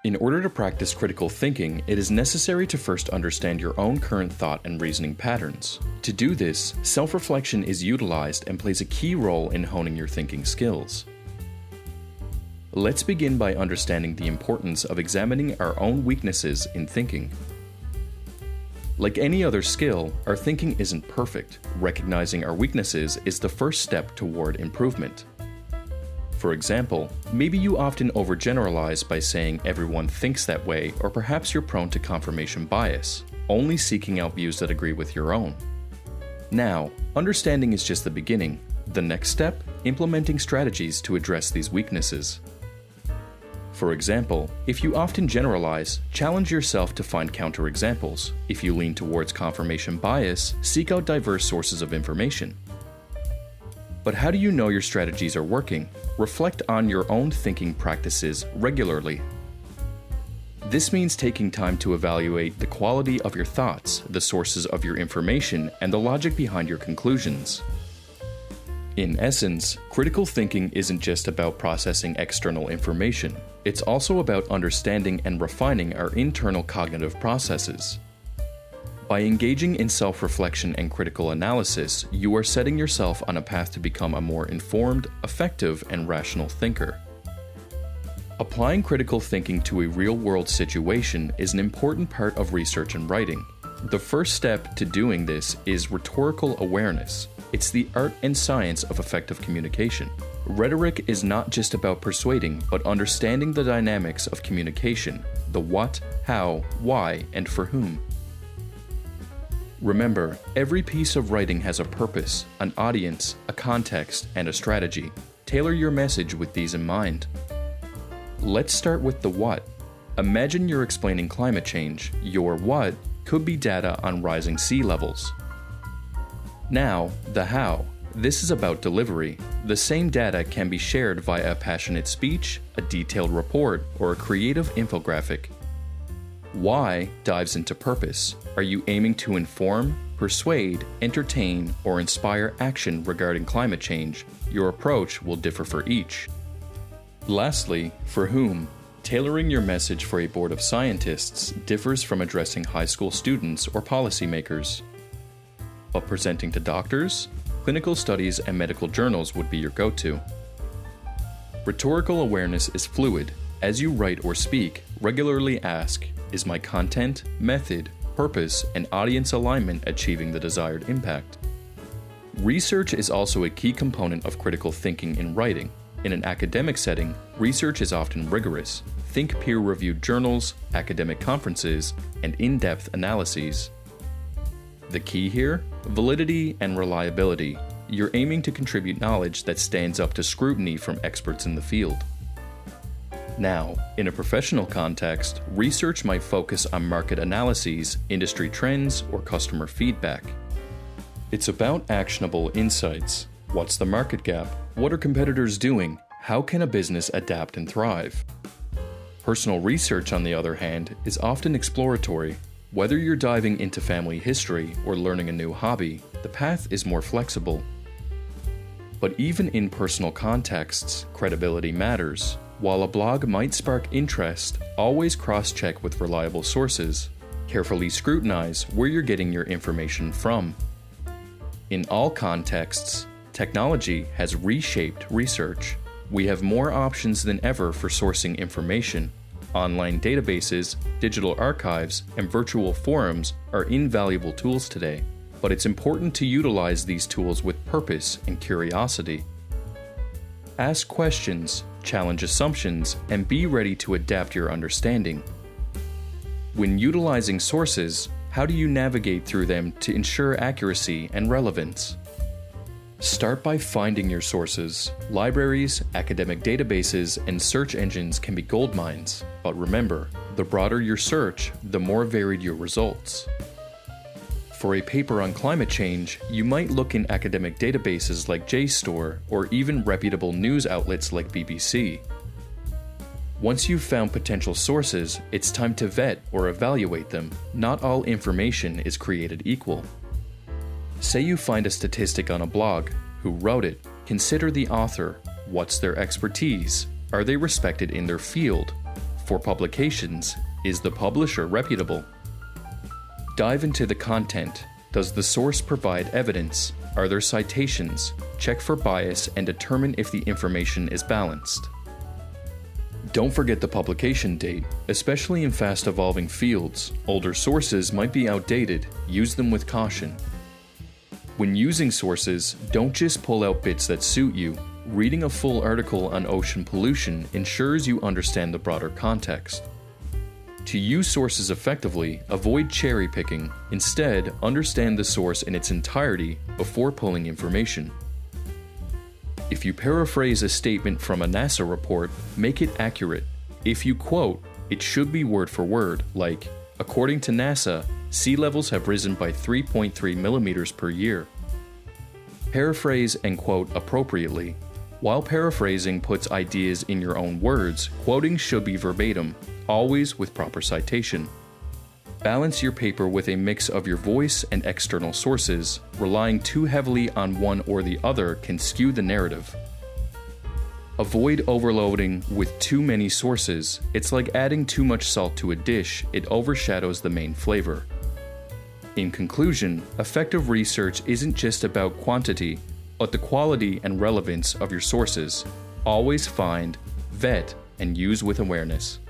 In order to practice critical thinking, it is necessary to first understand your own current thought and reasoning patterns. To do this, self-reflection is utilized and plays a key role in honing your thinking skills. Let's begin by understanding the importance of examining our own weaknesses in thinking. Like any other skill, our thinking isn't perfect. Recognizing our weaknesses is the first step toward improvement. For example, maybe you often overgeneralize by saying everyone thinks that way, or perhaps you're prone to confirmation bias, only seeking out views that agree with your own. Now, understanding is just the beginning. The next step, implementing strategies to address these weaknesses. For example, if you often generalize, challenge yourself to find counterexamples. If you lean towards confirmation bias, seek out diverse sources of information. But how do you know your strategies are working? Reflect on your own thinking practices regularly. This means taking time to evaluate the quality of your thoughts, the sources of your information, and the logic behind your conclusions. In essence, critical thinking isn't just about processing external information. It's also about understanding and refining our internal cognitive processes. By engaging in self-reflection and critical analysis, you are setting yourself on a path to become a more informed, effective, and rational thinker. Applying critical thinking to a real-world situation is an important part of research and writing. The first step to doing this is rhetorical awareness. It's the art and science of effective communication. Rhetoric is not just about persuading, but understanding the dynamics of communication, the what, how, why, and for whom. Remember, every piece of writing has a purpose, an audience, a context, and a strategy. Tailor your message with these in mind. Let's start with the what. Imagine you're explaining climate change. Your what could be data on rising sea levels. Now, the how. This is about delivery. The same data can be shared via a passionate speech, a detailed report, or a creative infographic. Why dives into purpose. Are you aiming to inform, persuade, entertain, or inspire action regarding climate change? Your approach will differ for each. Lastly, for whom? Tailoring your message for a board of scientists differs from addressing high school students or policymakers. But presenting to doctors, clinical studies, and medical journals would be your go-to. Rhetorical awareness is fluid. As you write or speak, regularly ask, is my content, method, purpose, and audience alignment achieving the desired impact? Research is also a key component of critical thinking in writing. In an academic setting, research is often rigorous. Think peer-reviewed journals, academic conferences, and in-depth analyses. The key here? Validity and reliability. You're aiming to contribute knowledge that stands up to scrutiny from experts in the field. Now, in a professional context, research might focus on market analyses, industry trends, or customer feedback. It's about actionable insights. What's the market gap? What are competitors doing? How can a business adapt and thrive? Personal research, on the other hand, is often exploratory. Whether you're diving into family history or learning a new hobby, the path is more flexible. But even in personal contexts, credibility matters. While a blog might spark interest, always cross-check with reliable sources. Carefully scrutinize where you're getting your information from. In all contexts, technology has reshaped research. We have more options than ever for sourcing information. Online databases, digital archives, and virtual forums are invaluable tools today, but it's important to utilize these tools with purpose and curiosity. Ask questions, challenge assumptions, and be ready to adapt your understanding. When utilizing sources, how do you navigate through them to ensure accuracy and relevance? Start by finding your sources. Libraries, academic databases, and search engines can be goldmines, but remember, the broader your search, the more varied your results. For a paper on climate change, you might look in academic databases like JSTOR or even reputable news outlets like BBC. Once you've found potential sources, it's time to vet or evaluate them. Not all information is created equal. Say you find a statistic on a blog. Who wrote it? Consider the author. What's their expertise? Are they respected in their field? For publications, is the publisher reputable? Dive into the content. Does the source provide evidence? Are there citations? Check for bias and determine if the information is balanced. Don't forget the publication date, especially in fast-evolving fields. Older sources might be outdated. Use them with caution. When using sources, don't just pull out bits that suit you. Reading a full article on ocean pollution ensures you understand the broader context. To use sources effectively, avoid cherry-picking. Instead, understand the source in its entirety before pulling information. If you paraphrase a statement from a NASA report, make it accurate. If you quote, it should be word for word, like, according to NASA, sea levels have risen by 3.3 millimeters per year. Paraphrase and quote appropriately. While paraphrasing puts ideas in your own words, quoting should be verbatim, always with proper citation. Balance your paper with a mix of your voice and external sources. Relying too heavily on one or the other can skew the narrative. Avoid overloading with too many sources. It's like adding too much salt to a dish, it overshadows the main flavor. In conclusion, effective research isn't just about quantity, but the quality and relevance of your sources. Always find, vet, and use with awareness.